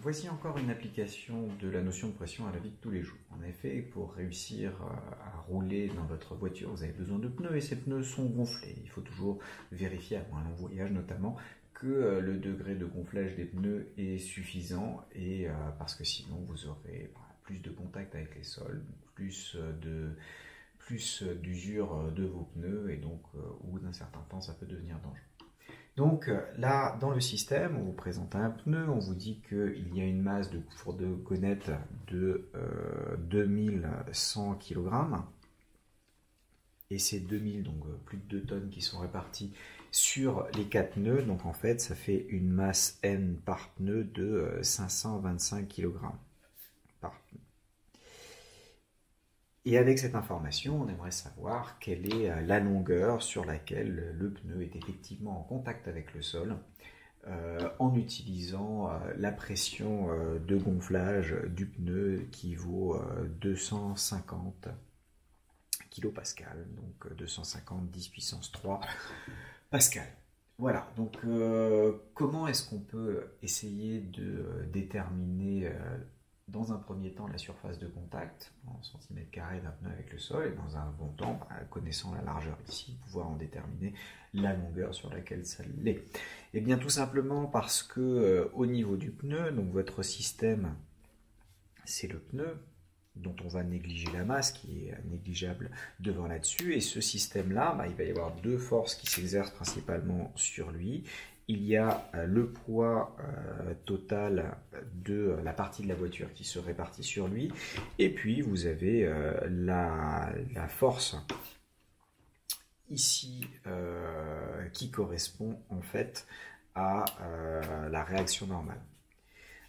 Voici encore une application de la notion de pression à la vie de tous les jours. En effet, pour réussir à rouler dans votre voiture, vous avez besoin de pneus et ces pneus sont gonflés. Il faut toujours vérifier, avant un long voyage notamment, que le degré de gonflage des pneus est suffisant et parce que sinon vous aurez plus de contact avec les sols, plus d'usure de vos pneus et donc au bout d'un certain temps ça peut devenir dangereux. Donc là, dans le système, on vous présente un pneu, on vous dit qu'il y a une masse de fourgonette de 2100 kg. Et c'est 2000, donc plus de 2 tonnes qui sont réparties sur les 4 pneus. Donc en fait, ça fait une masse N par pneu de 525 kg par pneu. Et avec cette information, on aimerait savoir quelle est la longueur sur laquelle le pneu est effectivement en contact avec le sol en utilisant la pression de gonflage du pneu qui vaut 250 kPa, donc 250 10 puissance 3 Pascal. Voilà, donc comment est-ce qu'on peut essayer de déterminer dans un premier temps la surface de contact en centimètres carrés d'un pneu avec le sol et dans un second temps, connaissant la largeur ici, pouvoir en déterminer la longueur sur laquelle ça l'est. Et bien tout simplement parce que au niveau du pneu, donc votre système c'est le pneu dont on va négliger la masse qui est négligeable devant là-dessus, et ce système-là, il va y avoir deux forces qui s'exercent principalement sur lui. Il y a le poids total de la partie de la voiture qui se répartit sur lui, et puis vous avez la force ici qui correspond en fait à la réaction normale.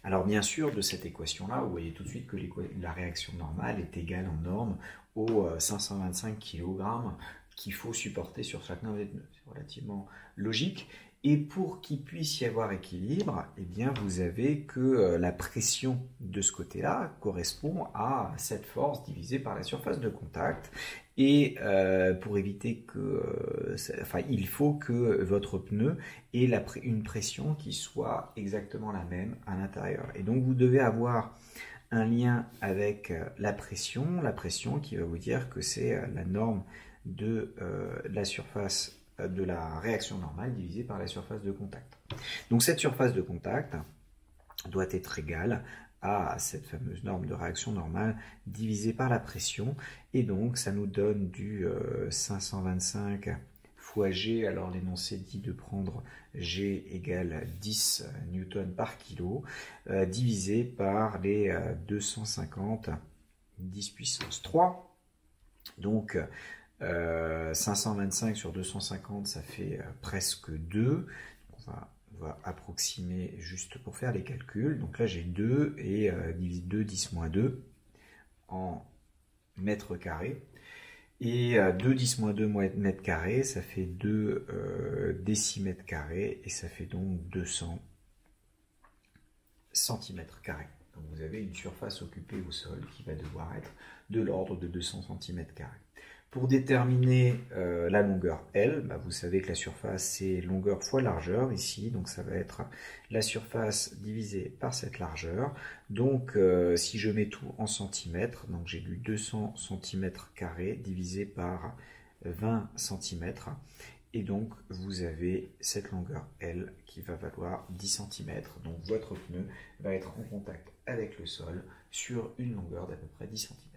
Alors bien sûr, de cette équation-là, vous voyez tout de suite que la réaction normale est égale en norme aux 525 kg qu'il faut supporter sur chacun des pneus. C'est relativement logique. Et pour qu'il puisse y avoir équilibre, eh bien vous avez que la pression de ce côté-là correspond à cette force divisée par la surface de contact. Et pour éviter que, il faut que votre pneu ait une pression qui soit exactement la même à l'intérieur. Et donc vous devez avoir un lien avec la pression qui va vous dire que c'est la norme de la surface de la réaction normale divisée par la surface de contact. Donc cette surface de contact doit être égale à cette fameuse norme de réaction normale divisée par la pression, et donc ça nous donne du 525 fois G. Alors l'énoncé dit de prendre G égale 10 newtons par kilo divisé par les 250 10 puissance 3. Donc 525 sur 250, ça fait presque 2. On va approximer juste pour faire les calculs. Donc là, j'ai 2 et 2, 10 moins 2 en mètres carrés. Et 2, 10 moins 2 mètres carrés, ça fait 2 décimètres carrés et ça fait donc 200 centimètres carrés. Donc vous avez une surface occupée au sol qui va devoir être de l'ordre de 200 centimètres carrés. Pour déterminer la longueur L, vous savez que la surface c'est longueur fois largeur ici, donc ça va être la surface divisée par cette largeur. Donc si je mets tout en centimètres, donc j'ai du 200 centimètres carrés divisé par 20 centimètres. Et donc vous avez cette longueur L qui va valoir 10 cm. Donc votre pneu va être en contact avec le sol sur une longueur d'à peu près 10 cm.